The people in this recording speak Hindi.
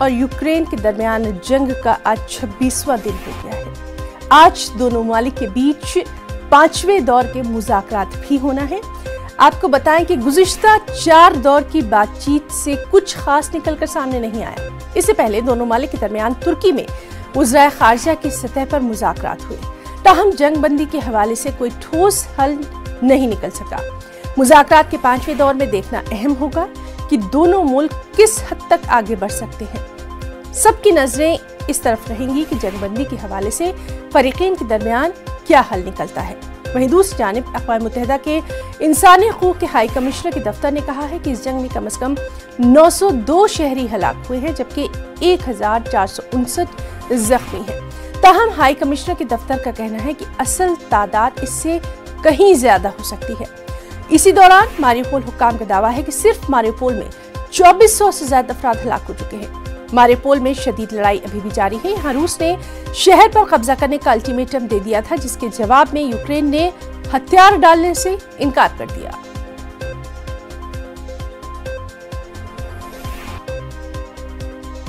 और यूक्रेन के दरमियान जंग का आज 26वां दिन हो गया है। आज दोनों ममालिक के बीच 5वें दौर के मुज़ाकरात भी होना है। आपको बताएं कि गुज़िश्ता 4 दौर की बातचीत से कुछ खास निकलकर सामने नहीं आया। इससे पहले दोनों ममालिक के दरमियान तुर्की में वज़ीर ख़ारिजा की सतह पर मुज़ाकरात हुए, ताहम जंगबंदी के हवाले से कोई ठोस हल नहीं निकल सका। मुज़ाकरात के 5वें दौर में देखना अहम होगा कि दोनों मुल्क किस हद तक आगे बढ़ सकते हैं। सबकी नजरें इस तरफ रहेंगी कि जंगबंदी के हवाले से फरीक़ैन के दरमियान क्या हल निकलता है। वहीं दूसरी जानिब अक़वाम मुत्तहिदा के इंसानी हकूक़ के हाई कमिश्नर के दफ्तर ने कहा है कि इस जंग में कम से कम 902 शहरी हलाक हुए हैं, जबकि 1459 जख्मी हैं। ताहम हाई कमिश्नर के दफ्तर का कहना है कि असल तादाद इससे कहीं ज्यादा हो सकती है। इसी दौरान मारिउपोल हुक्काम का दावा है कि सिर्फ मारिउपोल में 2400 से ज्यादा अफराद हलाक हो चुके हैं। मारिउपोल में शदीद लड़ाई अभी भी जारी है। यहाँ रूस ने शहर पर कब्जा करने का अल्टीमेटम दे दिया था, जिसके जवाब में यूक्रेन ने हथियार डालने से इनकार कर दिया।